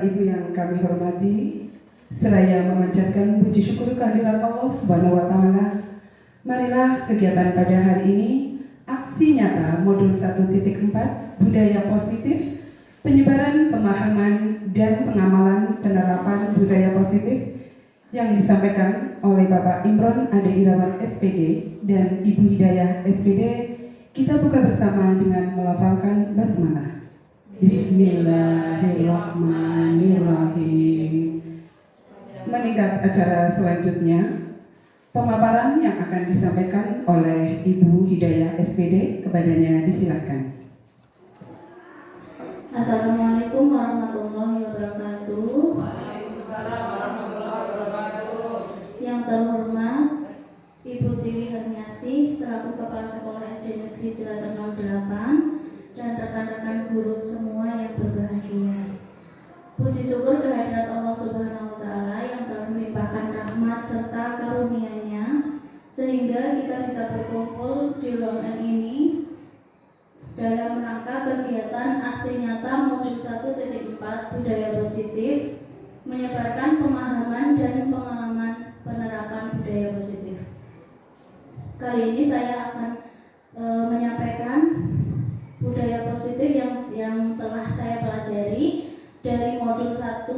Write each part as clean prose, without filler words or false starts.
Bapak Ibu yang kami hormati, seraya memanjatkan puji syukur kehadirat Allah Subhanahu wa Ta'ala. Marilah kegiatan pada hari ini, aksi nyata modul 1.4 budaya positif, penyebaran pemahaman dan pengamalan penerapan budaya positif yang disampaikan oleh Bapak Imron Ade Irawan SPD dan Ibu Hidayah SPD. Kita buka bersama dengan melafalkan basmalah. Bismillahirrahmanirrahim. Meningkat acara selanjutnya, pemaparan yang akan disampaikan oleh Ibu Hidayah SPD, kepadanya disilakan. Assalamualaikum warahmatullahi wabarakatuh. Waalaikumsalam warahmatullahi wabarakatuh. Yang terhormat Ibu Tiwi Herniasi selaku Kepala Sekolah SD Negeri Cilacap 08 dan rekan-rekan guru semua yang berbahagia. Puji syukur kehadirat Allah Subhanahu wa Ta'ala yang telah melimpahkan rahmat serta karunia-Nya sehingga kita bisa berkumpul di ruangan ini dalam rangka kegiatan aksi nyata modul 1.4 budaya positif, menyebarkan pemahaman dan pengalaman penerapan budaya positif. Kali ini saya akan menyampaikan budaya positif yang telah saya pelajari dari modul 1.1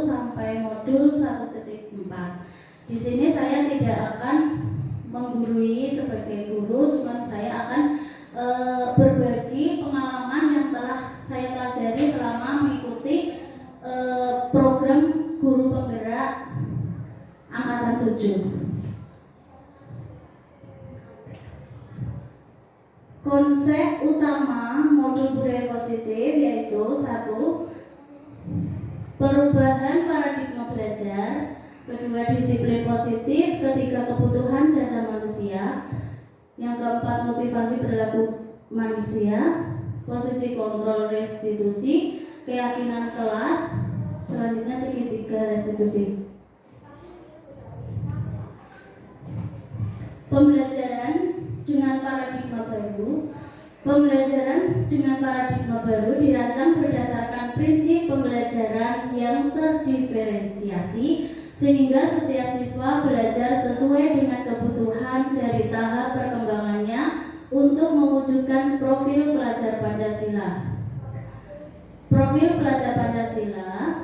sampai modul 1.4. Di sini saya tidak akan menggurui sebagai guru, cuma saya akan berbagi pengalaman yang telah saya pelajari selama mengikuti program guru penggerak angkatan 7. Konsep utama modul budaya positif yaitu 1. Perubahan paradigma belajar, 2. Disiplin positif, 3. Kebutuhan dasar manusia, yang 4. Motivasi perilaku manusia, posisi kontrol restitusi, keyakinan kelas, selanjutnya segitiga restitusi. Pembelajaran dengan paradigma baru dirancang berdasarkan prinsip pembelajaran yang terdiferensiasi sehingga setiap siswa belajar sesuai dengan kebutuhan dari tahap perkembangannya untuk mewujudkan profil pelajar Pancasila. Profil pelajar Pancasila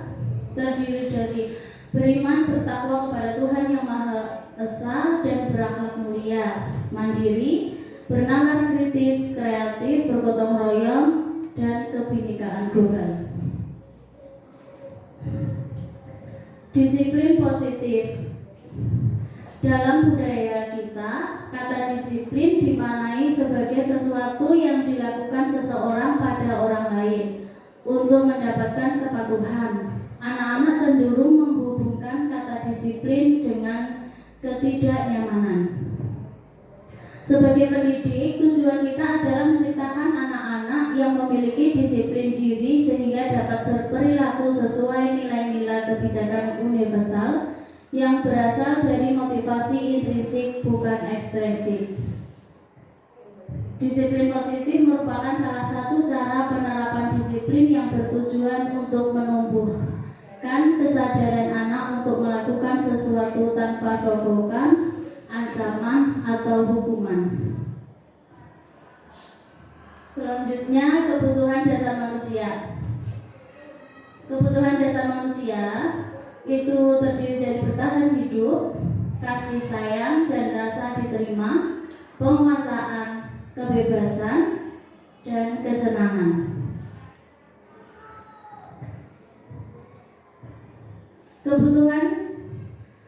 terdiri dari beriman bertakwa kepada Tuhan Yang Maha Esa dan berakhlak mulia, mandiri, bernalar kritis, kreatif, bergotong royong, dan kebinekaan global. Disiplin positif. Dalam budaya kita, kata disiplin dimaknai sebagai sesuatu yang dilakukan seseorang pada orang lain untuk mendapatkan kepatuhan. Anak-anak cenderung menghubungkan kata disiplin dengan ketidaknyamanan. Sebagai pendidik, tujuan kita adalah menciptakan anak-anak yang memiliki disiplin diri sehingga dapat berperilaku sesuai nilai-nilai kebijakan universal yang berasal dari motivasi intrinsik bukan ekstrinsik. Disiplin positif merupakan salah satu cara penerapan disiplin yang bertujuan untuk menumbuhkan kesadaran anak untuk melakukan sesuatu tanpa sogokan, ancaman atau hukuman. Selanjutnya, kebutuhan dasar manusia. Kebutuhan dasar manusia itu terdiri dari bertahan hidup, kasih sayang dan rasa diterima, penguasaan, kebebasan, dan kesenangan. Kebutuhan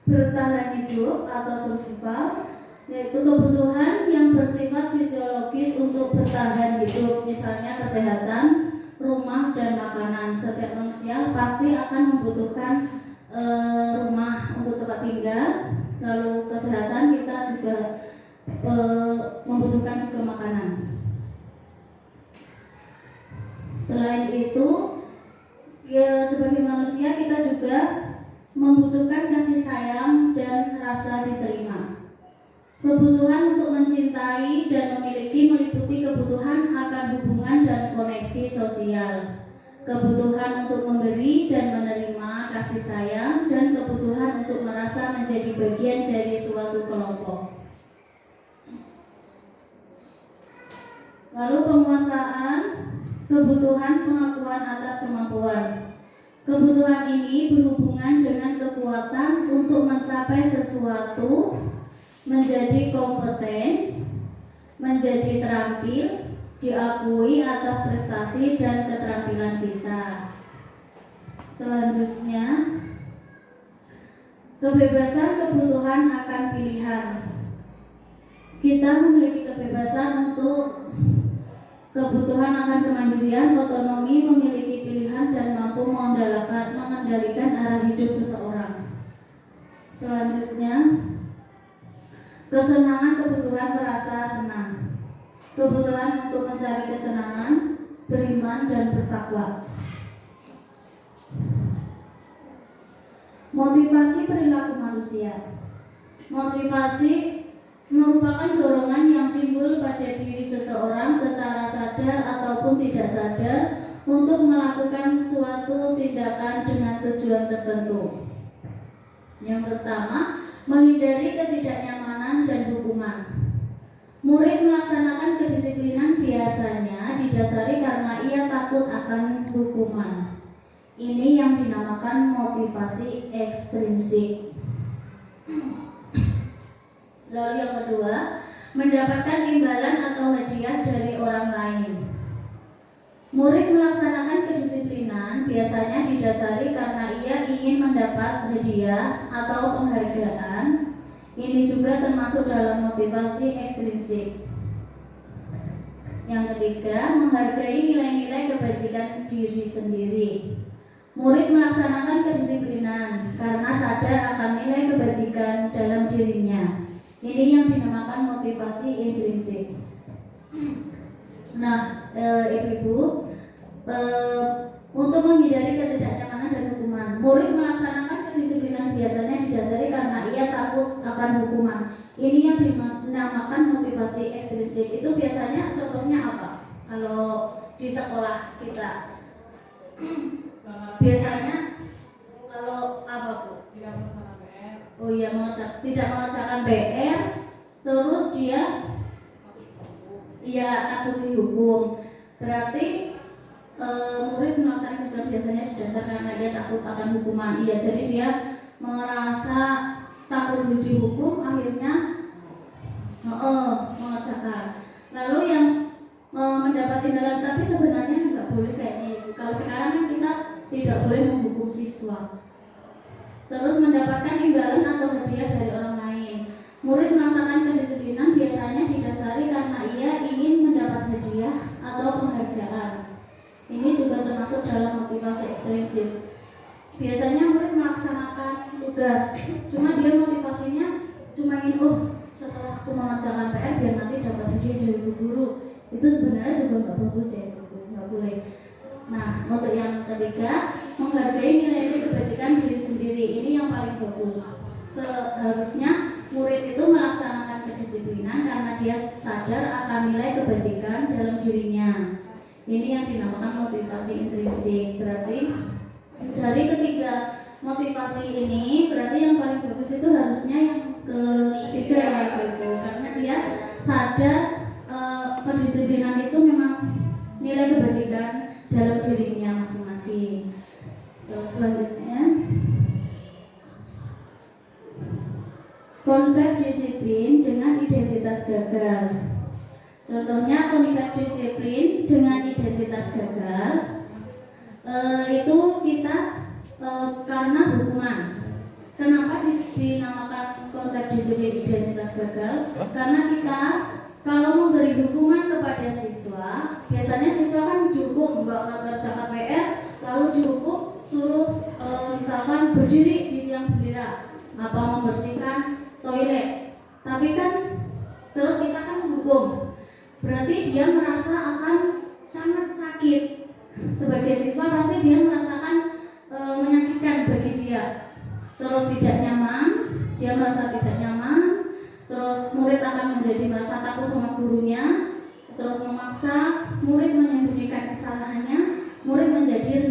bertahan hidup atau survival yaitu kebutuhan yang bersifat fisiologis untuk bertahan hidup, misalnya kesehatan, rumah, dan makanan. Setiap manusia pasti akan membutuhkan rumah untuk tempat tinggal, lalu kesehatan kita juga membutuhkan juga makanan. Selain itu, sebagai manusia kita juga membutuhkan kasih sayang dan rasa diterima. Kebutuhan untuk mencintai dan memiliki meliputi kebutuhan akan hubungan dan koneksi sosial. kebutuhan untuk memberi dan menerima kasih sayang, dan kebutuhan untuk merasa menjadi bagian dari suatu kelompok. Lalu penguasaan, kebutuhan pengakuan atas kemampuan. Kebutuhan ini berhubungan dengan kekuatan untuk mencapai sesuatu, menjadi kompeten, menjadi terampil, diakui atas prestasi dan keterampilan kita. Selanjutnya, kebebasan kebutuhan akan pilihan. Kita memiliki kebebasan untuk kebutuhan akan kemandirian, otonomi, memiliki pilihan dan mampu mengendalikan arah hidup seseorang. Selanjutnya, kesenangan kebutuhan merasa senang. Kebutuhan untuk mencari kesenangan, beriman dan bertakwa. Motivasi perilaku manusia. Motivasi merupakan dorongan yang timbul pada diri seseorang secara sadar ataupun tidak sadar untuk melakukan suatu tindakan dengan tujuan tertentu. Yang pertama, menghindari ketidaknyamanan dan hukuman. Murid melaksanakan kedisiplinan biasanya didasari karena ia takut akan hukuman. Ini yang dinamakan motivasi ekstrinsik. Lalu yang kedua, mendapatkan imbalan atau hadiah dari orang lain. Murid melaksanakan kedisiplinan biasanya didasari karena ia ingin mendapat hadiah atau penghargaan. Ini juga termasuk dalam motivasi ekstrinsik. Yang ketiga, menghargai nilai-nilai kebajikan diri sendiri. Murid melaksanakan kedisiplinan karena sadar akan nilai kebajikan dalam dirinya. Ini yang dinamakan motivasi intrinsik. Nah, ibu-ibu, untuk menghindari ketidaknyamanan dan hukuman, murid melaksanakan kedisiplinan biasanya didasari karena ia takut akan hukuman. Ini yang dinamakan motivasi ekstrinsik. Itu biasanya contohnya apa? Kalau di sekolah kita, biasanya kalau apa Bu? Oh iya, tidak mengerjakan PR, terus dia takut dihukum. Berarti murid melaksanakan kedisiplinan biasanya didasarkan karena ia takut akan hukuman. Iya, jadi dia merasa takut dihukum, akhirnya mengerjakan. Lalu yang mendapat imbalan, tapi sebenarnya nggak boleh kayaknya. Kalau sekarang kan kita tidak boleh menghukum siswa. Terus mendapatkan imbalan atau hadiah dari orang lain. Murid melaksanakan kedisiplinan biasanya didasari karena ia ingin mendapat hadiah atau penghargaan. Ini juga termasuk dalam motivasi ekstrinsik. Biasanya murid melaksanakan tugas, cuma dia motivasinya cuma ingin setelah aku mengerjakan PR biar nanti dapat hadiah dari guru. Itu sebenarnya juga nggak bagus ya, nggak boleh. Nah, untuk yang ketiga, menghargai nilai-nilai kebajikan diri sendiri. Ini yang paling bagus. Seharusnya murid itu melaksanakan kedisiplinan karena dia sadar akan nilai kebajikan dalam dirinya. Ini yang dinamakan motivasi intrinsik. Berarti dari ketiga motivasi ini, berarti yang paling bagus itu harusnya yang ketiga gitu. Karena dia sadar kedisiplinan itu memang nilai kebajikan dalam dirinya masing-masing. Terus selanjutnya, konsep disiplin dengan identitas gagal. Contohnya konsep disiplin dengan identitas gagal itu kita karena hukuman. Kenapa dinamakan konsep disiplin identitas gagal? Karena kita kalau memberi hukuman kepada siswa, biasanya siswa kan dihukum nggak mengerjakan PR, lalu dihukum suruh misalkan berdiri di tiang bendera, apa membersihkan toilet. Tapi kan terus kita kan menghukum. Berarti dia merasa akan sangat sakit. Sebagai siswa pasti dia merasakan menyakitkan bagi dia. Terus tidak nyaman, dia merasa tidak nyaman. Terus murid akan menjadi merasa takut sama gurunya. Terus memaksa murid menyembunyikan kesalahannya. Murid menjadi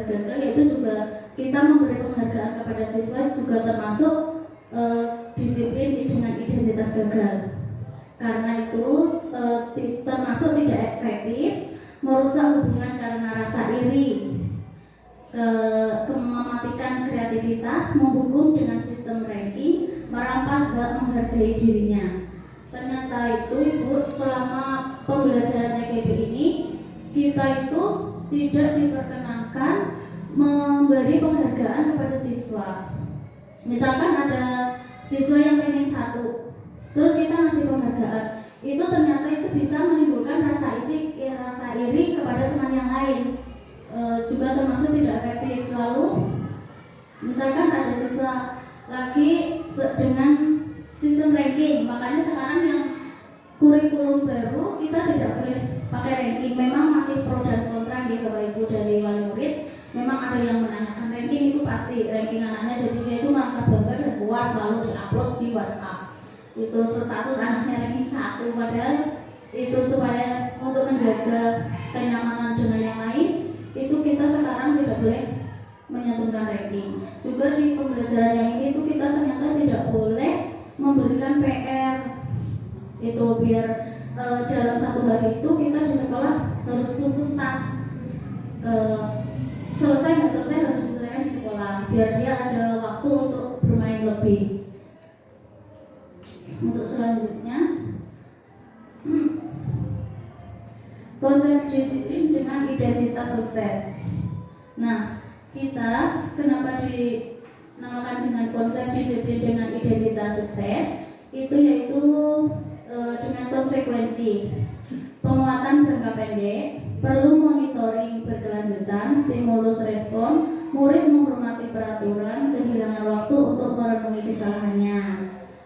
gagal, yaitu juga kita memberi penghargaan kepada siswa juga termasuk disiplin dengan identitas gagal. Karena itu termasuk tidak efektif, merusak hubungan karena rasa iri, mematikan kreativitas, menghukum dengan sistem ranking, merampas hak menghargai dirinya. Ternyata itu Ibu, selama pembelajaran CGP ini kita itu tidak diperkenankan memberi penghargaan kepada siswa. Misalkan ada siswa yang ranking 1, terus kita ngasih penghargaan, itu ternyata itu bisa menimbulkan rasa iri kepada teman yang lain, juga termasuk tidak efektif. Lalu misalkan ada siswa lagi dengan sistem ranking, makanya sekarang yang kurikulum baru kita tidak boleh pakai ranking. Memang masih pro dan kontra di Bapak Ibu dari wali murid. Memang ada yang menanyakan ranking itu pasti, ranking anaknya jadi dia itu merasa bangga dan puas, lalu diupload di WhatsApp. Itu status anaknya ranking 1, padahal itu supaya untuk menjaga kenyamanan dengan yang lain, itu kita sekarang tidak boleh menyantumkan ranking. Juga di pembelajaran yang ini itu kita ternyata tidak boleh memberikan PR itu biar dalam satu hari itu kita di sekolah harus tuntas, selesai nggak selesai harus diselesaikan di sekolah biar dia ada waktu untuk bermain lebih. Untuk selanjutnya konsep disiplin dengan identitas sukses. Nah, kita kenapa dinamakan dengan konsep disiplin dengan identitas sukses? Itu yaitu dengan konsekuensi penguatan jangka pendek, perlu monitoring berkelanjutan, stimulus respon, murid menghormati peraturan, kehilangan waktu untuk merenungi kesalahannya.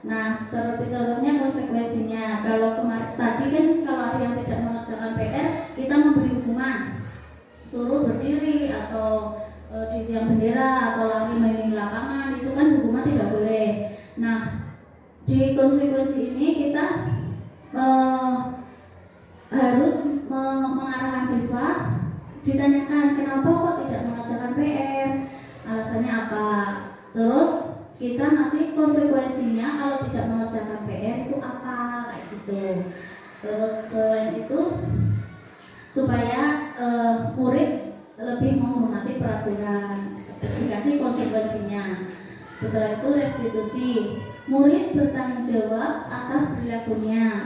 Nah, seperti contohnya konsekuensinya, kalau tadi kan kalau ada yang tidak mengerjakan PR, kita memberi hukuman, suruh berdiri atau di tiang bendera atau lari main di lapangan, itu kan hukuman tidak boleh. Nah, di konsekuensi ini kita harus mengarahkan siswa, ditanyakan kenapa kok tidak mengerjakan PR, alasannya apa, terus kita ngasih konsekuensinya kalau tidak mengerjakan PR itu apa, kayak gitu. Terus selain itu supaya murid lebih menghormati peraturan, dikasih konsekuensinya. Setelah itu restitusi, murid bertanggung jawab atas perilakunya.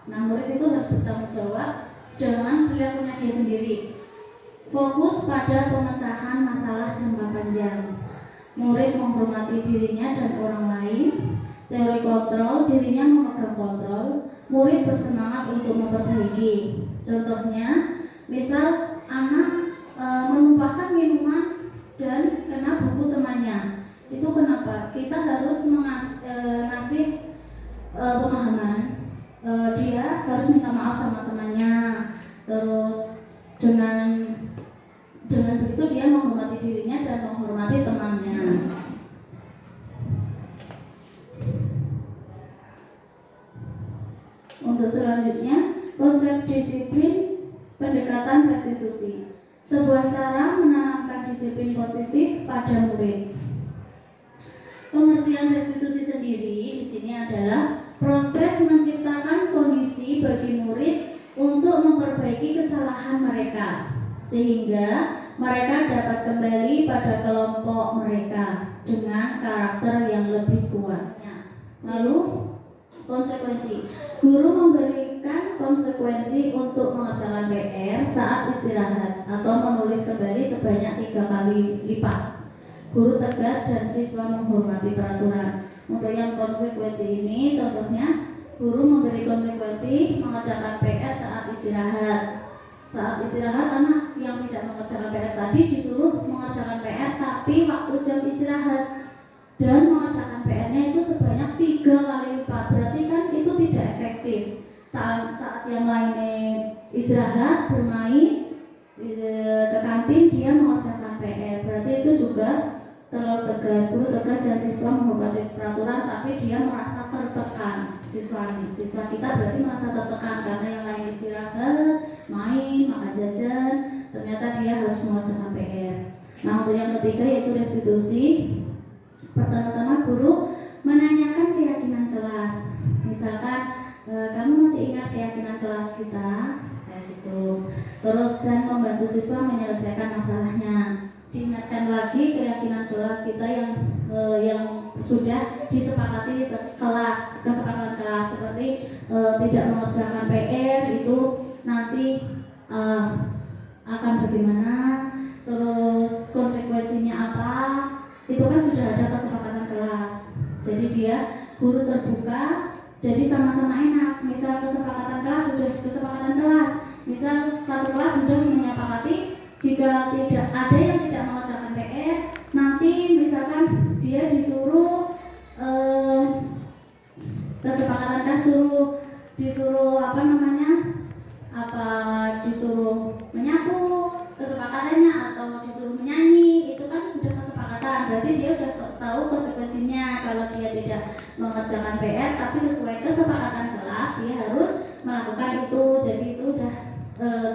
Nah, murid itu harus bertanggung jawab dengan perilakunya dia sendiri. Fokus pada pemecahan masalah jangka panjang. Murid menghormati dirinya dan orang lain. Teori kontrol, dirinya memegang kontrol. Murid bersemangat untuk memperbaiki. Contohnya, misal anak menumpahkan minuman dan kena buku temannya. Itu kenapa? Kita harus ngasih pemahaman. Dia harus minta maaf sama temannya. Terus dengan begitu dia menghormati dirinya dan menghormati temannya. Untuk selanjutnya, konsep disiplin pendekatan restitusi. Sebuah cara menanamkan disiplin positif pada murid. Pengertian restitusi sendiri di sini adalah proses menciptakan kondisi bagi murid untuk memperbaiki kesalahan mereka sehingga mereka dapat kembali pada kelompok mereka dengan karakter yang lebih kuat. Lalu konsekuensi. Guru memberikan konsekuensi untuk mengerjakan PR saat istirahat atau menulis kembali sebanyak 3 kali lipat. Guru tegas dan siswa menghormati peraturan. Untuk yang konsekuensi ini, contohnya guru memberi konsekuensi mengerjakan PR saat istirahat. Saat istirahat, anak yang tidak mengerjakan PR tadi disuruh mengerjakan PR tapi waktu jam istirahat dan mengerjakan PR-nya itu sebanyak 3 kali lipat. Berarti kan itu tidak efektif. Saat yang lainnya istirahat, bermain, ke kantin, dia mengerjakan PR. Berarti itu juga terlalu tegas. Guru tegas dan siswa menghormati peraturan tapi dia merasa tertekan. Siswa kita berarti merasa tertekan karena yang lain istirahat, main, makan jajan, ternyata dia harus mengerjakan PR. Nah, untuk yang ketiga yaitu restitusi. Pertama-tama guru menanyakan keyakinan kelas. Misalkan kamu masih ingat keyakinan kelas kita, kayak gitu. Terus dan membantu siswa menyelesaikan masalahnya. Diingatkan lagi keyakinan kelas kita yang sudah disepakati kelas, kesepakatan kelas seperti tidak mengerjakan PR itu nanti akan bagaimana, terus konsekuensinya apa, itu kan sudah ada kesepakatan kelas. Jadi dia guru terbuka, jadi sama-sama enak. Misal kesepakatan kelas sudah kesepakatan kelas, misal satu kelas sudah menyepakati jika tidak ada yang tidak mengerjakan PR, nanti misalkan dia disuruh kesepakatan kan disuruh disuruh menyapu kesepakatannya atau disuruh menyanyi, itu kan sudah kesepakatan. Berarti dia sudah tahu konsekuensinya kalau dia tidak mengerjakan PR tapi sesuai kesepakatan kelas dia harus melakukan itu. Jadi itu sudah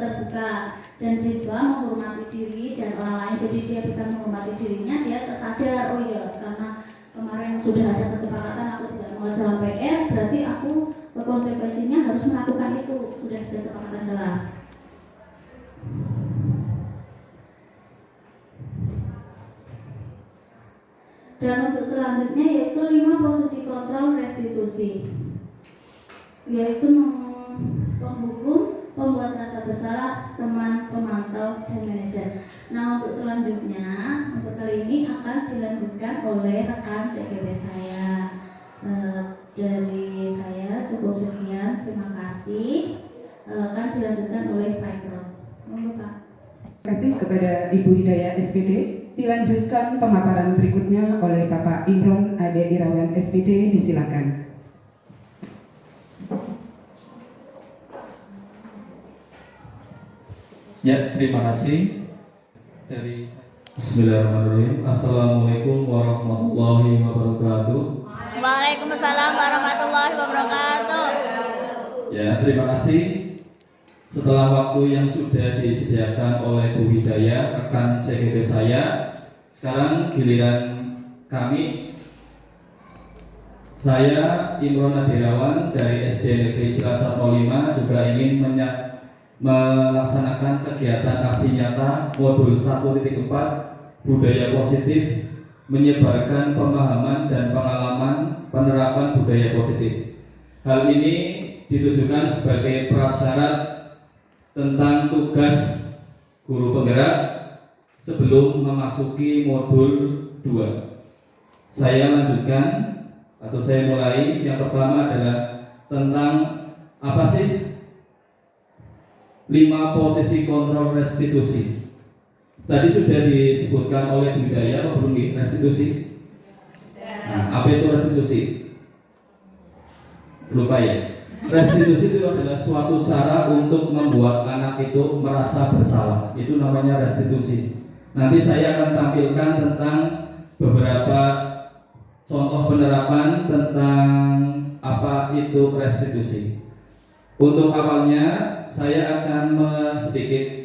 terbuka dan siswa menghormati diri dan orang lain, jadi dia bisa menghormati dirinya, dia tersadar, oh iya karena kemarin sudah ada kesepakatan aku tidak mengerjakan PR, berarti aku konsekuensinya harus melakukan itu, sudah kesepakatan kelas. Dan untuk selanjutnya yaitu 5 posisi kontrol restitusi, yaitu penghukum, pembuat rasa bersalah, teman, pemantau, dan manajer. Nah, untuk selanjutnya, untuk kali ini akan dilanjutkan oleh rekan CGW saya. Dari saya cukup sekian, terima kasih. Akan dilanjutkan oleh Pak Imron. Monggo Pak. Terima kasih kepada Ibu Hidayah SPD. Dilanjutkan pemaparan berikutnya oleh Bapak Imron Ade Irawan SPD. Disilakan. Ya, terima kasih. Dari Bismillahirrahmanirrahim. Assalamualaikum warahmatullahi wabarakatuh. Waalaikumsalam warahmatullahi wabarakatuh. Ya, terima kasih. Setelah waktu yang sudah disediakan oleh Bu Hidayah, rekan CGP saya, sekarang giliran kami. Saya Imron Adirawan dari SD Negeri Cilacap 05 juga ingin melaksanakan kegiatan aksi nyata modul 1.4 budaya positif, menyebarkan pemahaman dan pengalaman penerapan budaya positif. Hal ini ditujukan sebagai prasyarat tentang tugas guru penggerak sebelum memasuki modul 2. Saya lanjutkan atau saya mulai. Yang pertama adalah tentang apa sih 5 posisi kontrol restitusi. Tadi sudah disebutkan oleh Bu Hidayah apa belum nih restitusi? Nah, apa itu restitusi? Lupa ya. Restitusi itu adalah suatu cara untuk membuat anak itu merasa bersalah. Itu namanya restitusi. Nanti saya akan tampilkan tentang beberapa contoh penerapan tentang apa itu restitusi. Untuk awalnya saya akan sedikit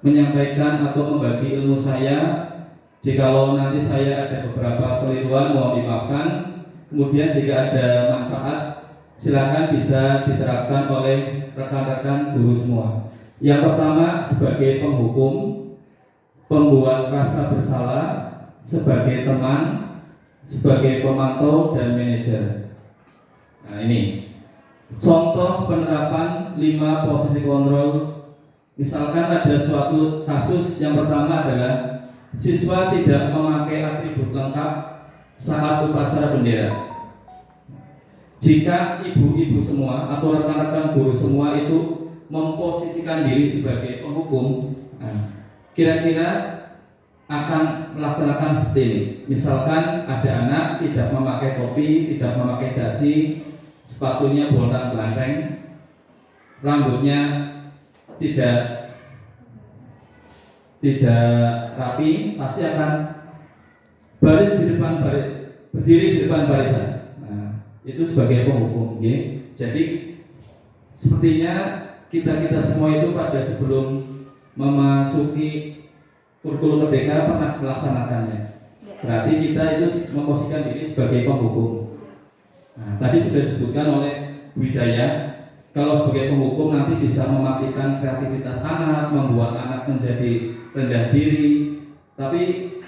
menyampaikan atau membagi ilmu saya. Jikalau nanti saya ada beberapa keliruan mohon dimaafkan. Kemudian jika ada manfaat silakan bisa diterapkan oleh rekan-rekan guru semua. Yang pertama sebagai penghukum, pembuat rasa bersalah, sebagai teman, sebagai pemantau dan manajer. Nah ini contoh penerapan 5 posisi kontrol. Misalkan ada suatu kasus, yang pertama adalah siswa tidak memakai atribut lengkap saat upacara bendera. Jika ibu-ibu semua atau rekan-rekan guru semua itu memposisikan diri sebagai penghukum, kira-kira akan melaksanakan seperti ini. Misalkan ada anak tidak memakai topi, tidak memakai dasi, sepatunya bontang-belanteng, rambutnya tidak rapi, pasti akan baris di depan berdiri di depan barisan. Nah, itu sebagai penghukum. Okay? Jadi sepertinya kita semua itu pada sebelum memasuki kurikulum merdeka pernah melaksanakannya. Berarti kita itu memposisikan diri sebagai penghukum. Nah, tadi sudah disebutkan oleh Bu Hidayah, kalau sebagai penghukum nanti bisa mematikan kreativitas anak, membuat anak menjadi rendah diri. Tapi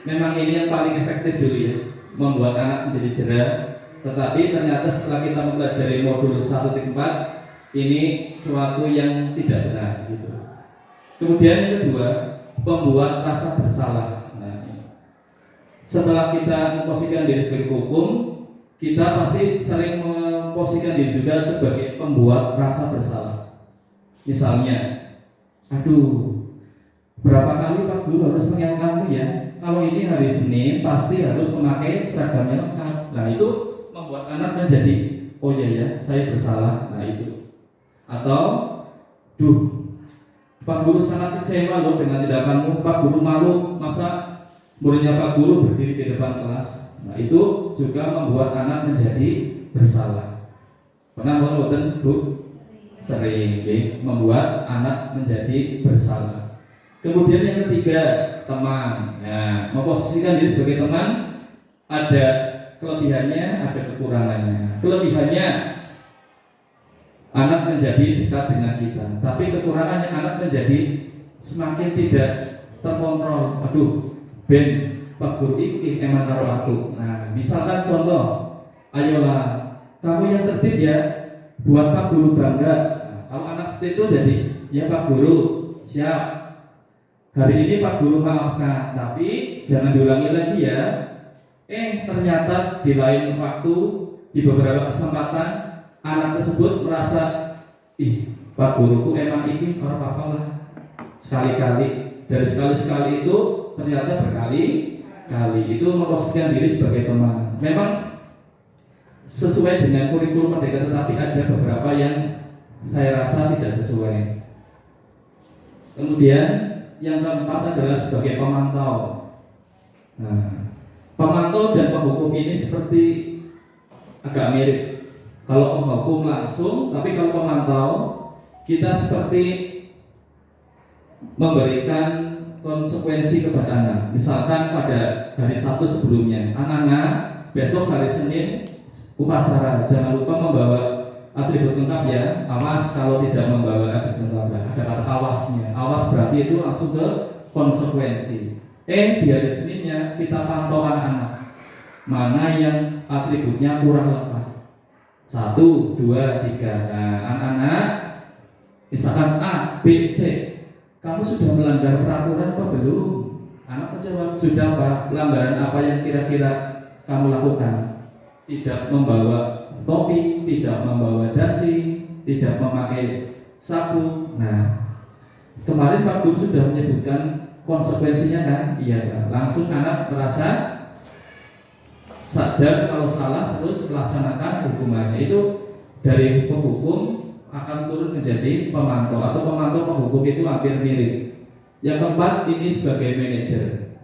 memang ini yang paling efektif dulu ya, membuat anak menjadi jerah. Tetapi ternyata setelah kita mempelajari modul 1.4, ini suatu yang tidak benar gitu. Kemudian yang kedua, membuat rasa bersalah. Nah, setelah kita memposisikan diri sebagai hukum, kita pasti sering memposisikan diri juga sebagai pembuat rasa bersalah. Misalnya, aduh, berapa kali Pak Guru harus mengingatkanmu ya, kalau ini hari Senin pasti harus memakai seragamnya lengkap. Nah itu membuat anak menjadi, oh iya ya, saya bersalah. Nah itu. Atau, duh, Pak Guru sangat kecewa loh dengan tindakanmu. Pak Guru malu, masa muridnya Pak Guru berdiri di depan kelas. Nah itu juga membuat anak menjadi bersalah. Pernah boten Bu? Sering, membuat anak menjadi bersalah. Kemudian yang ketiga, teman. Nah, memposisikan diri sebagai teman ada kelebihannya, ada kekurangannya. Kelebihannya anak menjadi dekat dengan kita, tapi kekurangannya anak menjadi semakin tidak terkontrol. Aduh, Ben, Pak Guru iki emang karo aku. Nah, misalkan contoh, ayolah kamu yang tertib ya, buat Pak Guru bangga. Nah, kalau anak seperti itu jadi, ya Pak Guru, siap. Hari ini Pak Guru maafkan, tapi jangan diulangi lagi ya. Ternyata di lain waktu, di beberapa kesempatan, anak tersebut merasa, ih Pak Guruku emang ini orang apa lah. Sekali-kali, dari sekali-sekali itu ternyata berkali-kali. Itu memposisikan diri sebagai teman. Memang sesuai dengan kurikulum merdeka, tetapi ada beberapa yang saya rasa tidak sesuai. Kemudian yang keempat adalah sebagai pemantau. Nah, pemantau dan penghukum ini seperti agak mirip. Kalau penghukum langsung, tapi kalau pemantau kita seperti memberikan konsekuensi kepada anak. Misalkan pada hari Sabtu sebelumnya, anak-anak besok hari Senin upacara, jangan lupa membawa atribut lengkap ya. Awas kalau tidak membawa atribut lengkap ya. Ada kata awasnya. Awas berarti itu langsung ke konsekuensi. Di hari Seninnya kita pantau anak-anak mana yang atributnya kurang lengkap. 1, 2, 3. Nah, anak-anak misalkan A, B, C, kamu sudah melanggar peraturan apa belum? Anak menjawab, sudah Pak. Pelanggaran apa yang kira-kira kamu lakukan? Tidak membawa topi, tidak membawa dasi, tidak memakai sapu. Nah, kemarin Pak Guru sudah menyebutkan konsekuensinya kan? Iya Pak. Langsung anak merasa sadar kalau salah, terus melaksanakan hukumannya. Itu dari penghukum akan turun menjadi pemantau, atau pemantau penghukum itu hampir mirip. Yang keempat, ini sebagai manajer.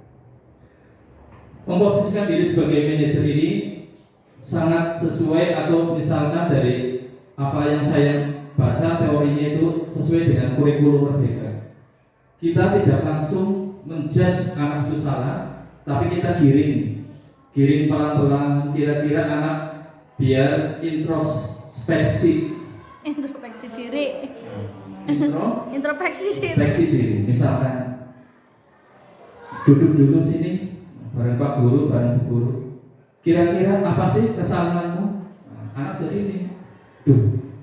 Memposisikan diri sebagai manajer ini sangat sesuai, atau misalkan dari apa yang saya baca teorinya itu sesuai dengan kurikulum merdeka. Kita tidak langsung menjudge anak itu salah, tapi kita giring pelan-pelan, kira-kira anak biar introspeksi diri. Introspeksi diri. Misalkan duduk dulu sini bareng Pak Guru, bareng Bu Guru. Kira-kira apa sih kesalahanmu? Nah, anak jadi ini,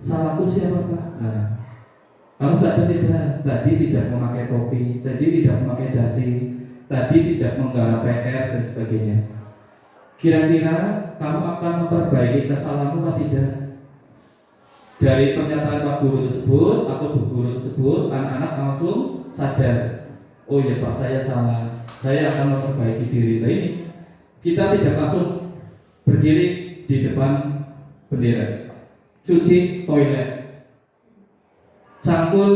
salahku siapa Pak? Nah, kamu sadar tidak? Tadi tidak memakai topi, tadi tidak memakai dasi, tadi tidak menggarap PR dan sebagainya. Kira-kira kamu akan memperbaiki kesalahanmu atau tidak? Dari pernyataan Pak Guru tersebut atau Bu Guru tersebut, anak-anak langsung sadar, oh ya Pak, saya salah, saya akan memperbaiki diri. Nah ini kita tidak langsung berdiri di depan bendera, cuci toilet, cangkul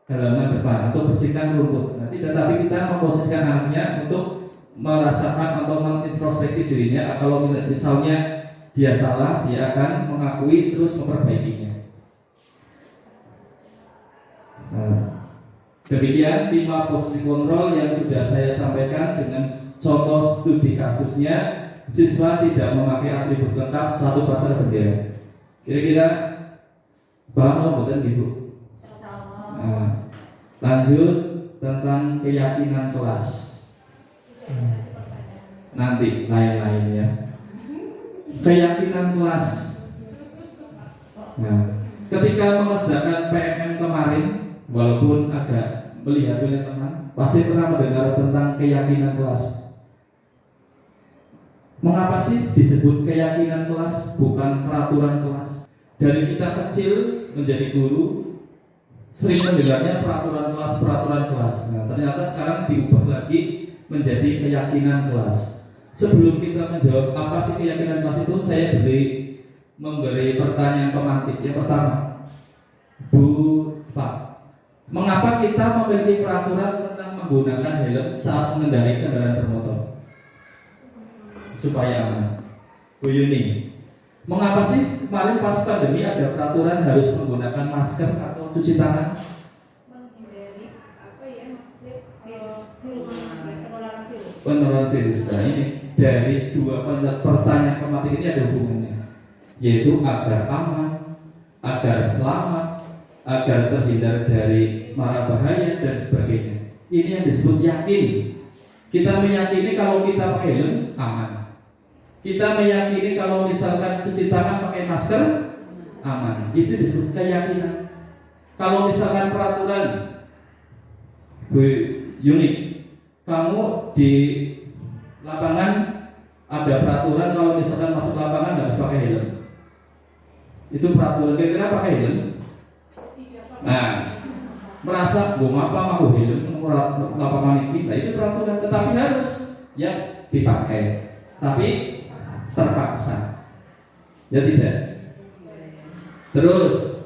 halaman depan, atau bersihkan rumput. Nah, tidak, tapi kita memposisikan anaknya untuk merasakan atau mengintrospeksi dirinya. Kalau misalnya dia salah, dia akan mengakui terus memperbaikinya. Nah, Demikian 5 posisi kontrol yang sudah saya sampaikan dengan contoh studi kasusnya. Siswa tidak memakai atribut lengkap satu pacar bendera. Kira-kira paham betul Ibu? Nah, lanjut tentang keyakinan kelas. Nanti lain-lainnya. Keyakinan kelas. Nah, ketika mengerjakan PMM kemarin, walaupun agak melihat teman, pasti pernah mendengar tentang keyakinan kelas. Mengapa sih disebut keyakinan kelas, bukan peraturan kelas? Dari kita kecil menjadi guru, sering mendengarnya peraturan kelas. Nah, ternyata sekarang diubah lagi menjadi keyakinan kelas. Sebelum kita menjawab apa sih keyakinan kelas itu, saya memberi pertanyaan pemantik. Yang pertama, Bu Pak, mengapa kita memiliki peraturan tentang menggunakan helm saat mengendarai kendaraan bermotor? Supaya aman. Bu Yuni, mengapa sih kemarin pas pandemi ada peraturan harus menggunakan masker atau cuci tangan? Menghindari apa ya maksudnya penularan virus. Penularan virus. Nah ini dari dua pertanyaan pemantik ini ada hubungannya, yaitu agar aman, agar selamat, agar terhindar dari mara bahaya dan sebagainya. Ini yang disebut yakin. Kita meyakini kalau kita pakai helm aman. Kita meyakini kalau misalkan cuci tangan pakai masker aman. Itu disebut keyakinan. Kalau misalkan peraturan, Bu Yuni, kamu di lapangan ada peraturan kalau misalkan masuk lapangan harus pakai helm. Itu peraturan, kira-kira pakai helm. Nah, merasa ngapa mau helm lapangan ini, nah itu peraturan, tetapi harus ya dipakai. Tapi terpaksa, ya tidak. Terus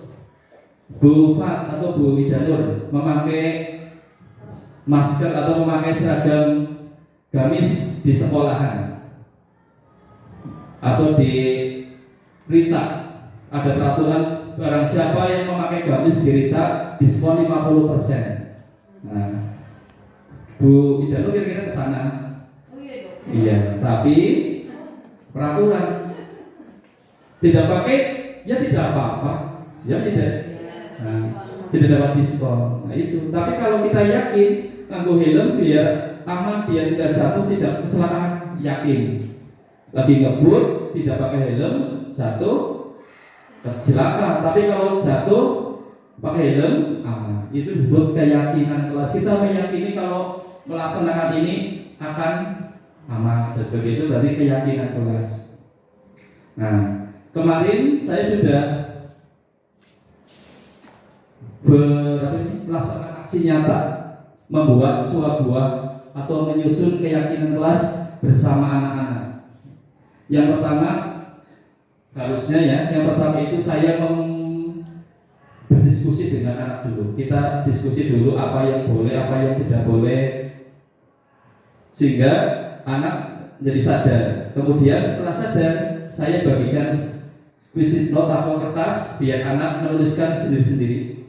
Bu Fat atau Bu Widanur memakai masker atau memakai seragam gamis di sekolahan atau di Rita, ada peraturan barang siapa yang memakai gamis di Rita diskon 50%. Nah, Bu Widanur kira-kira ke sana. Iya, tapi peraturan tidak pakai ya tidak apa-apa, ya tidak. Nah, tidak dapat diskon. Nah itu. Tapi kalau kita yakin nganggo helm biar aman, biar tidak jatuh, tidak kecelakaan, yakin. Lagi ngebut tidak pakai helm, jatuh kecelakaan. Tapi kalau jatuh pakai helm aman. Itu disebut keyakinan kelas. Kita meyakini kalau melaksanakan ini akan aman dan sebagainya, itu berarti keyakinan kelas. Nah, kemarin saya sudah melaksanakan aksi nyata, membuat sebuah buah atau menyusun keyakinan kelas bersama anak-anak. Yang pertama harusnya ya, yang pertama itu saya berdiskusi dengan anak dulu. Kita diskusi dulu apa yang boleh, apa yang tidak boleh, sehingga anak jadi sadar. Kemudian setelah sadar, saya bagikan squishy note atau kertas biar anak menuliskan sendiri-sendiri.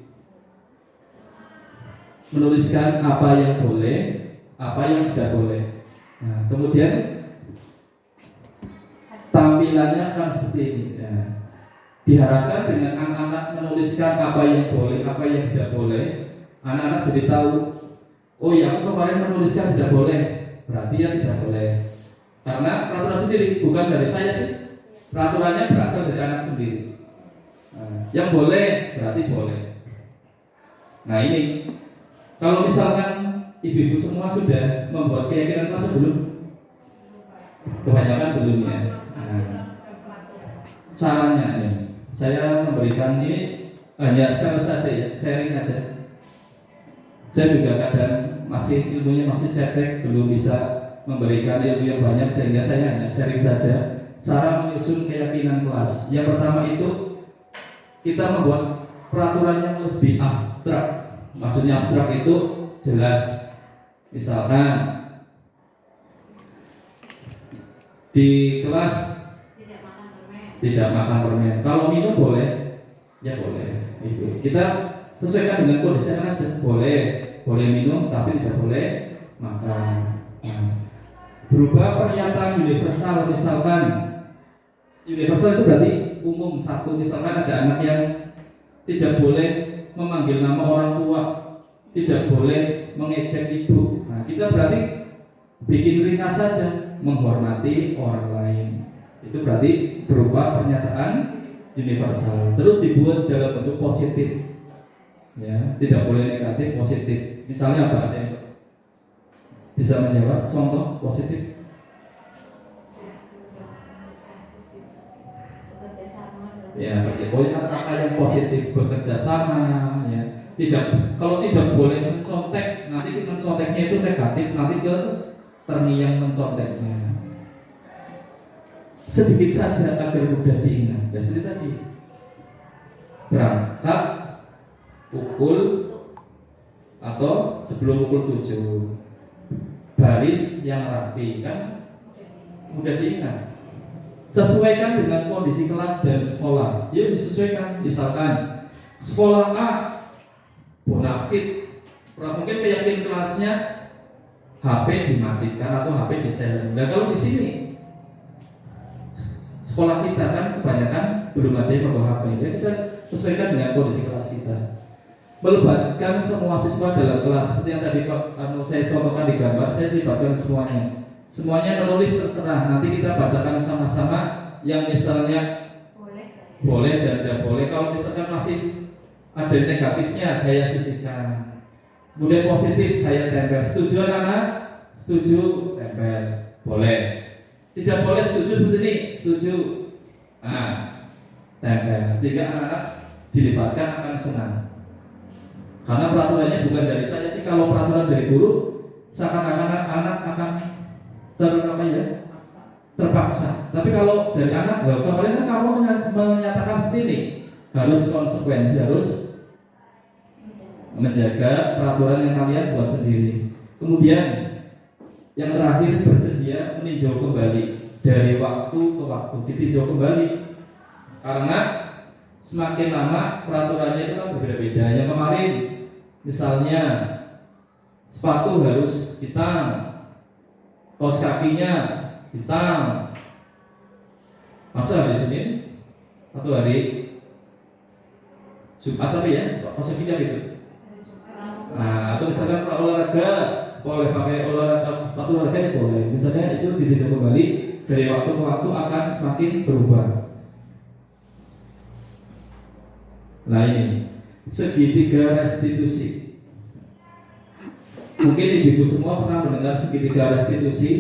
Menuliskan apa yang boleh, apa yang tidak boleh. Nah, kemudian tampilannya akan seperti ini. Nah, diharapkan dengan anak-anak menuliskan apa yang boleh, apa yang tidak boleh, anak-anak jadi tahu, oh ya aku kemarin menuliskan tidak boleh, berarti ya tidak boleh. Karena peraturan sendiri, bukan dari saya sih. Peraturannya berasal dari anak sendiri. Nah, yang boleh berarti boleh. Nah ini, kalau misalkan ibu-ibu semua sudah membuat keyakinan kelas belum? Kebanyakan belum ya. Nah, caranya nih, saya memberikan ini hanya share saja ya, sharing aja. Saya juga kadang masih ilmunya masih cetek, belum bisa memberikan ilmu yang banyak, sehingga saya hanya sharing saja cara menyusun keyakinan kelas. Yang pertama itu kita membuat peraturan yang lebih abstrak. Maksudnya abstrak itu jelas. Misalkan di kelas tidak makan permen. Kalau minum boleh, ya boleh. Itu kita sesuaikan dengan kondisi aja. Boleh boleh minum tapi tidak boleh makan. Nah, berubah pernyataan universal, misalkan universal itu berarti umum satu, misalkan ada anak yang tidak boleh memanggil nama orang tua, tidak boleh mengejek ibu. Nah, kita berarti bikin ringkas saja, menghormati orang lain. Itu berarti berupa pernyataan universal. Terus dibuat dalam bentuk positif. Ya, tidak boleh negatif, positif. Misalnya apa? Ada yang bisa menjawab contoh positif? Ya, boleh kata-kata yang positif, bekerja sama, ya. Tidak, kalau tidak boleh mencontek, nanti menconteknya itu negatif, nanti ke terngiang menconteknya. Sedikit saja agar mudah diingat. Ya, seperti tadi. Berangkat pukul atau sebelum pukul 7. Baris yang rapi, kan mudah diingat. Sesuaikan dengan kondisi kelas dan sekolah. Yuk disesuaikan. Misalkan sekolah A bonafit, mungkin keyakinan kelasnya HP dimatikan atau HP di silent. Nah, kalau di sini sekolah kita kan kebanyakan belum ada yang membawa HP. Jadi kita sesuaikan dengan kondisi kelas kita. Melibatkan semua siswa dalam kelas. Seperti yang tadi saya contohkan di gambar, saya libatkan semuanya. Semuanya menulis terserah. Nanti kita bacakan sama-sama. Yang misalnya boleh dan tidak boleh. Kalau misalkan masih ada negatifnya, saya sisihkan. Kemudian positif, saya tempel. Setuju anak-anak? Setuju, tempel. Boleh. Tidak boleh setuju seperti ini. Setuju. Nah, tempel. Sehingga anak-anak dilibatkan akan senang. Karena peraturannya bukan dari saya sih. Kalau peraturan dari guru, seakan-akan anak akan terpaksa. Tapi kalau dari anak, kemarin kan kamu menyatakan seperti ini, harus konsekuensi, harus menjaga peraturan yang kalian buat sendiri. Kemudian yang terakhir, bersedia meninjau kembali dari waktu ke waktu, ditinjau kembali. Karena semakin lama peraturannya itu kan berbeda-beda. Yang kemarin misalnya sepatu harus hitam, kaos kakinya hitam. Masa hari Senin atau hari Jumat tapi ya, kaos kakinya gitu. Nah, atau misalkan olahraga boleh pakai sepatu olahraga ya boleh. Misalnya itu ditinjau kembali dari waktu ke waktu akan semakin berubah. Nah ini segitiga restitusi. Mungkin ibu semua pernah mendengar segitiga restitusi.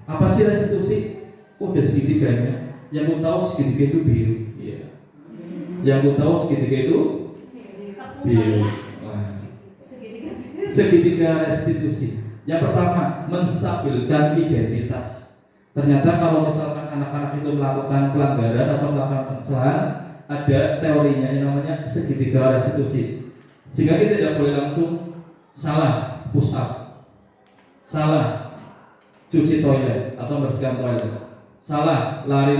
Apa sih restitusi? Oh, ada segitiganya. Yang ku tahu segitiga itu biru. Iya. Yang ku tahu segitiga itu biru. Segitiga restitusi. Yang pertama, menstabilkan identitas. Ternyata kalau misalkan anak-anak itu melakukan pelanggaran atau melakukan kesalahan, ada teorinya yang namanya segitiga restitusi. Sehingga kita tidak boleh langsung salah push up, salah cuci toilet atau bersihkan toilet, salah lari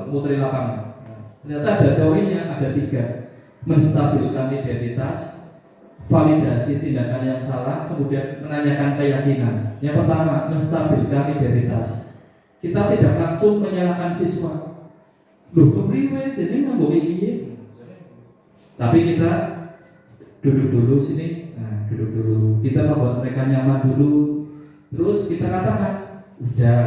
muterin lapangan. Ternyata ada teorinya, ada 3. Menstabilkan identitas, validasi tindakan yang salah, kemudian menanyakan keyakinan. Yang pertama, menstabilkan identitas. Kita tidak langsung menyalahkan siswa. Loh, kepriwe ini nganggo iki. Tapi kita duduk dulu sini. Nah, duduk dulu. Kita membuat mereka nyaman dulu. Terus kita katakan, udah.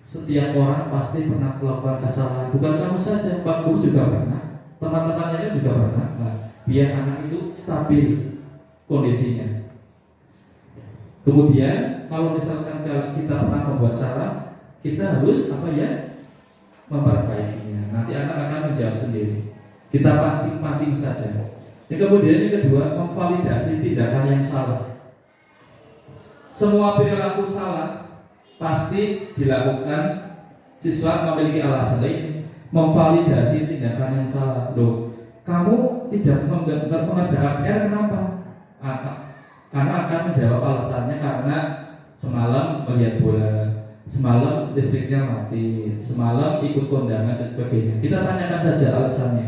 Setiap orang pasti pernah melakukan kesalahan. Bukan kamu saja, Pak Guru juga pernah. Teman-temannya juga pernah. Nah, biar anak itu stabil kondisinya. Kemudian kalau misalkan kita pernah membuat salah, kita harus memperbaikinya. Nanti anak akan menjawab sendiri. Kita pancing-pancing saja. Kemudian yang kedua, memvalidasi tindakan yang salah. Semua perilaku salah pasti dilakukan siswa memiliki alasan lain. Memvalidasi tindakan yang salah. Loh, kamu tidak mengerjakan PR kenapa? Karena akan menjawab alasannya karena semalam melihat bola, semalam listriknya mati, semalam ikut kondangan dan sebagainya. Kita tanyakan saja alasannya.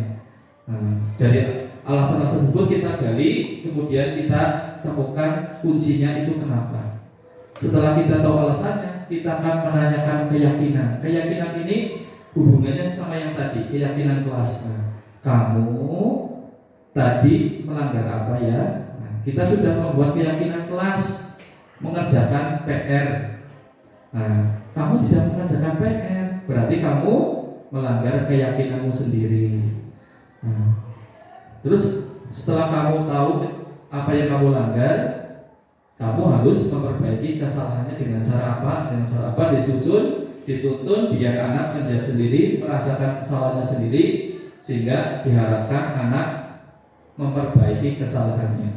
Nah, dari alasan tersebut kita gali, kemudian kita temukan kuncinya itu kenapa. Setelah kita tahu alasannya, kita akan menanyakan keyakinan. Keyakinan ini hubungannya sama yang tadi, keyakinan kelas. Nah, kamu tadi melanggar apa ya? Nah, kita sudah membuat keyakinan kelas, mengerjakan PR. Nah, kamu tidak mengerjakan PR, berarti kamu melanggar keyakinanmu sendiri. Nah, terus setelah kamu tahu apa yang kamu langgar, kamu harus memperbaiki kesalahannya dengan cara apa? Dengan cara apa? Disusun, dituntun, biar anak menjawab sendiri, merasakan kesalahannya sendiri, sehingga diharapkan anak memperbaiki kesalahannya.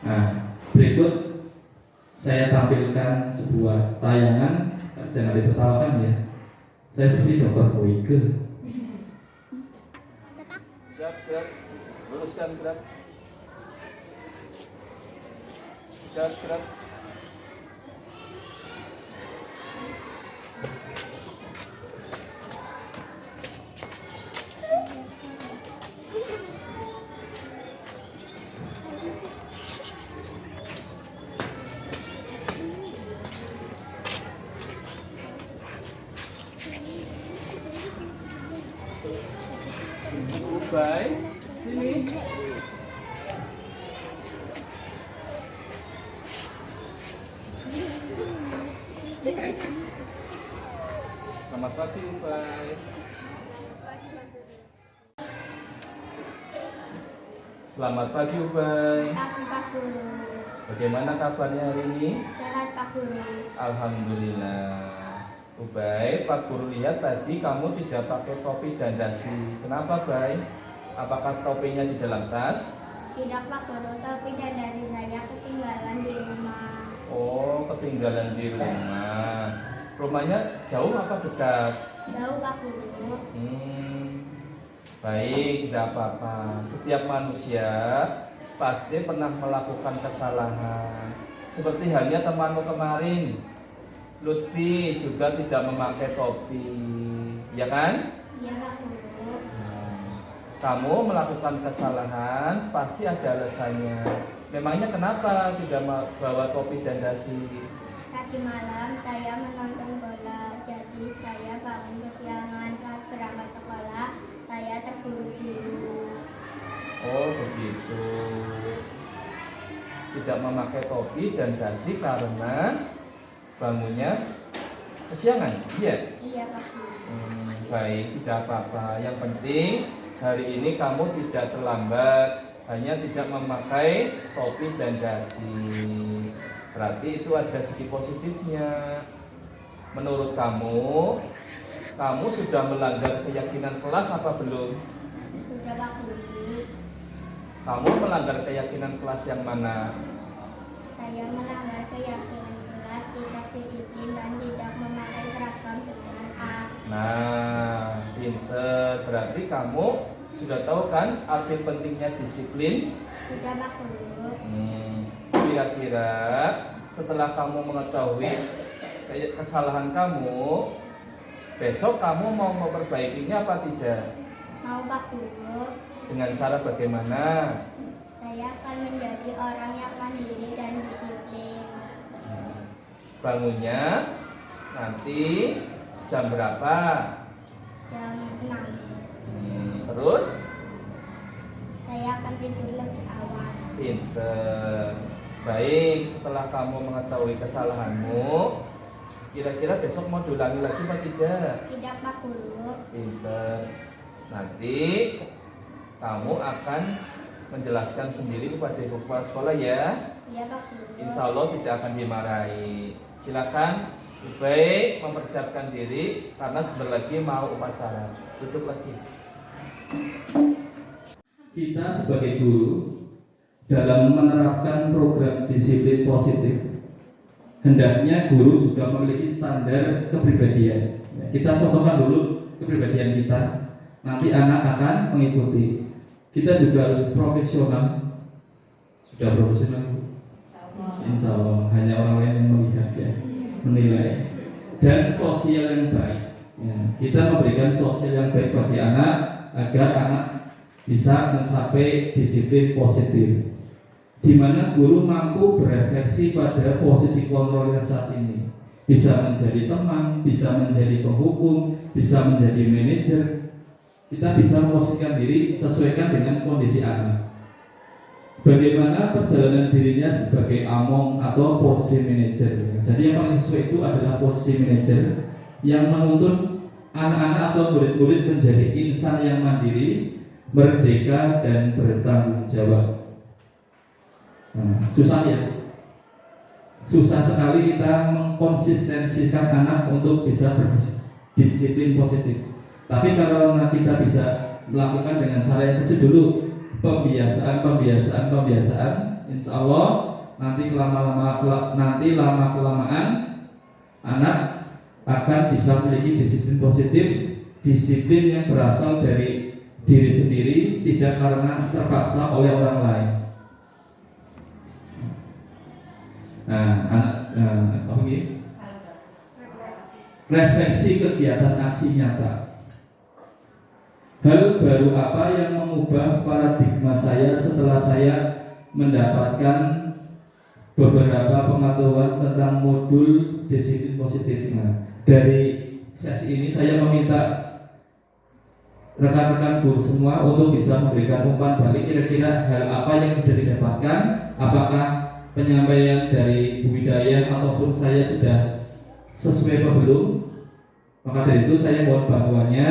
Nah, berikut saya tampilkan sebuah tayangan, jangan ditertawakan ya. Saya seperti Dr. Boyke. Siap, luruskan gerak. Gerak. Ubay, sini. Selamat pagi, Ubay. Selamat pagi, Ubay. Aku Pak Guru. Bagaimana kabarnya hari ini? Sehat Pak Guru. Alhamdulillah. Ubay, Pak Guru lihat tadi kamu tidak pakai topi dan dasi. Kenapa, Bay? Apakah topinya di dalam tas? Tidak Pak Guru, topi dan dasi saya ketinggalan di rumah. Oh, ketinggalan di rumah. Rumahnya jauh apa dekat? Jauh Pak Guru. Baik, tidak apa-apa. Setiap manusia pasti pernah melakukan kesalahan. Seperti halnya temanmu kemarin, Lutfi juga tidak memakai topi, ya kan? Iya Pak Guru. Kamu melakukan kesalahan, pasti ada alasannya. Memangnya kenapa tidak bawa topi dan dasi? Tadi malam saya menonton bola, jadi saya bangun kesiangan saat berangkat sekolah. Saya terburu-buru. Oh begitu. Tidak memakai topi dan dasi karena bangunnya kesiangan, iya? Iya Pak Guru. Baik, tidak apa-apa. Yang penting hari ini kamu tidak terlambat, hanya tidak memakai topi dan dasi. Berarti itu ada segi positifnya. Menurut kamu sudah melanggar keyakinan kelas apa belum? Sudah Pak Guru. Kamu melanggar keyakinan kelas yang mana? Saya melanggar keyakinan kelas, tidak disiplin dan tidak memakai seragam dengan A. Nah, pinter. Berarti kamu sudah tahu kan arti pentingnya disiplin? Sudah Pak Guru. Kira-kira setelah kamu mengetahui kesalahan kamu, besok kamu mau memperbaikinya apa tidak? Mau Pak Guru. Dengan cara bagaimana? Saya akan menjadi orang yang mandiri dan disiplin. Bangunnya nanti jam berapa? Jam 6. Terus? Saya akan tidur lebih awal. Pinter. Baik, setelah kamu mengetahui kesalahanmu, kira-kira besok mau diulangi lagi apa tidak? Tidak Pak Guru. Pinter. Nanti kamu akan menjelaskan sendiri kepada ibu kepala sekolah ya. Iya Pak Guru. Insya Allah tidak akan dimarahi. Silakan lebih baik mempersiapkan diri karena sebentar lagi mau upacara. Duduk lagi. Kita sebagai guru dalam menerapkan program disiplin positif, hendaknya guru juga memiliki standar kepribadian. Kita contohkan dulu kepribadian kita, nanti anak akan mengikuti. Kita juga harus profesional. Sudah profesional, Bu? Insya Allah. Hanya orang lain yang melihat ya, menilai. Dan sosial yang baik. Ya, kita memberikan sosial yang baik bagi anak agar anak bisa mencapai disiplin positif. di mana guru mampu berefleksi pada posisi kontrolnya saat ini. Bisa menjadi teman, bisa menjadi penghukum, bisa menjadi manajer. Kita bisa memposisikan diri sesuaikan dengan kondisi anak. Bagaimana perjalanan dirinya sebagai among atau posisi manajer. Jadi yang paling sesuai itu adalah posisi manajer yang menuntun anak-anak atau murid-murid menjadi insan yang mandiri, merdeka, dan bertanggung jawab. Susah ya? Susah sekali kita mengkonsistensikan anak untuk bisa berdisiplin positif. Tapi kalau kita bisa melakukan dengan cara yang kecil dulu, pembiasaan, insya Allah nanti lama kelamaan anak akan bisa memiliki disiplin positif, disiplin yang berasal dari diri sendiri, tidak karena terpaksa oleh orang lain. Refleksi kegiatan aksi nyata. Hal baru apa yang mengubah paradigma saya setelah saya mendapatkan beberapa pengetahuan tentang modul disiplin positif? Dari sesi ini saya meminta rekan-rekan guru semua untuk bisa memberikan umpan balik kira-kira hal apa yang sudah didapatkan, apakah penyampaian dari Bu Hidayah ataupun saya sudah sesuai atau belum. Maka dari itu saya mohon bantuannya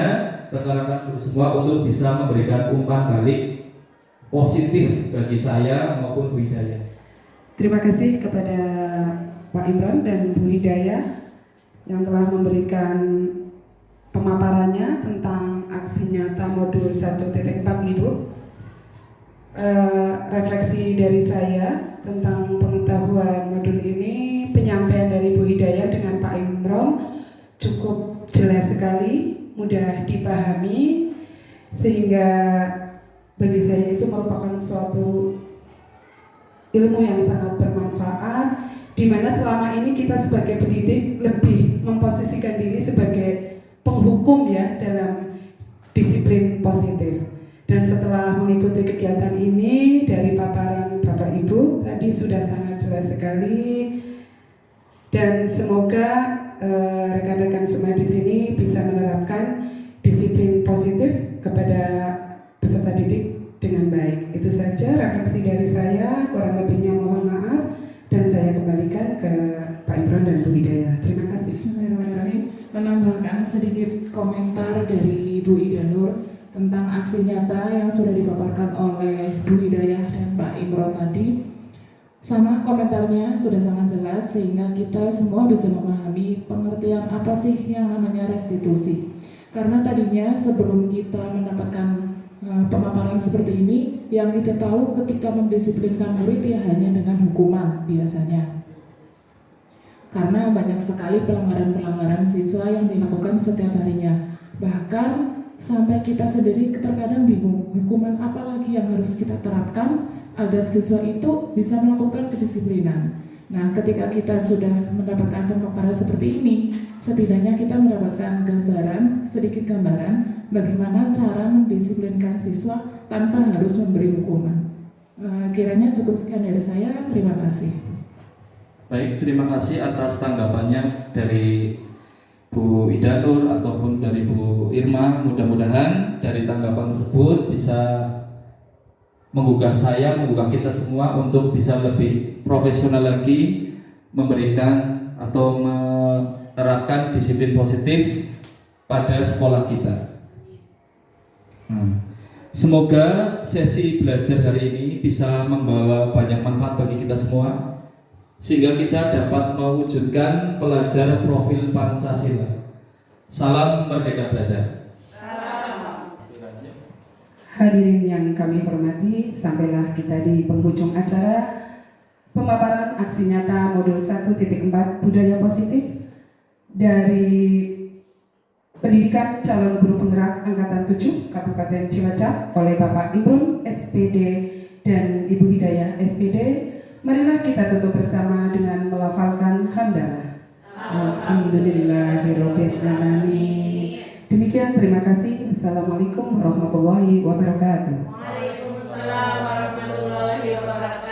rekan-rekan guru semua untuk bisa memberikan umpan balik positif bagi saya maupun Bu Hidayah. Terima kasih kepada Pak Imron dan Bu Hidayah yang telah memberikan pemaparannya tentang aksi nyata modul 1.4 Ibu. Refleksi dari saya tentang pengetahuan modul ini, penyampaian dari Bu Hidayah dengan Pak Imron cukup jelas sekali, mudah dipahami, sehingga bagi saya itu merupakan suatu ilmu yang sangat bermanfaat, di mana selama ini kita sebagai pendidik lebih memposisikan diri sebagai penghukum ya dalam disiplin positif. Dan setelah mengikuti kegiatan ini dari paparan Bapak Ibu tadi sudah sangat jelas sekali, dan semoga rekan-rekan semua di sini bisa menerapkan disiplin positif kepada peserta didik dengan baik. Itu saja refleksi dari saya, kurang lebihnya mohon maaf, dan saya kembalikan ke Pak Imron dan Bu Hidayah. Terima kasih. Bismillahirrahmanirrahim. Menambahkan sedikit komentar dari Bu Ida Nur tentang aksi nyata yang sudah dipaparkan oleh Bu Hidayah dan Pak Imron tadi. Sama komentarnya sudah sangat jelas sehingga kita semua bisa memahami pengertian apa sih yang namanya restitusi. Karena tadinya sebelum kita mendapatkan pemaparan seperti ini, yang kita tahu ketika mendisiplinkan murid ya hanya dengan hukuman biasanya. Karena banyak sekali pelanggaran-pelanggaran siswa yang dilakukan setiap harinya. Bahkan sampai kita sendiri terkadang bingung, hukuman apa lagi yang harus kita terapkan agar siswa itu bisa melakukan kedisiplinan. Nah, ketika kita sudah mendapatkan pemaparan seperti ini, setidaknya kita mendapatkan sedikit gambaran bagaimana cara mendisiplinkan siswa tanpa harus memberi hukuman. Kiranya cukup sekian dari saya, terima kasih. Baik, terima kasih atas tanggapannya dari Bu Ida Nur ataupun dari Bu Irma. Mudah-mudahan dari tanggapan tersebut bisa menggugah kita semua untuk bisa lebih profesional lagi memberikan atau menerapkan disiplin positif pada sekolah kita. Semoga sesi belajar hari ini bisa membawa banyak manfaat bagi kita semua, sehingga kita dapat mewujudkan pelajar profil Pancasila. Salam Merdeka Belajar. Hadirin yang kami hormati, sampailah kita di penghujung acara pemaparan aksi nyata modul 1.4 budaya positif dari Pendidikan Calon Guru Penggerak Angkatan 7 Kabupaten Cilacap oleh Bapak Imron SPD dan Ibu Hidayah SPD. Marilah kita tutup bersama dengan melafalkan hamdalah. Alhamdulillahirabbil alamin. Demikian, terima kasih. Assalamualaikum warahmatullahi wabarakatuh. Waalaikumsalam warahmatullahi wabarakatuh.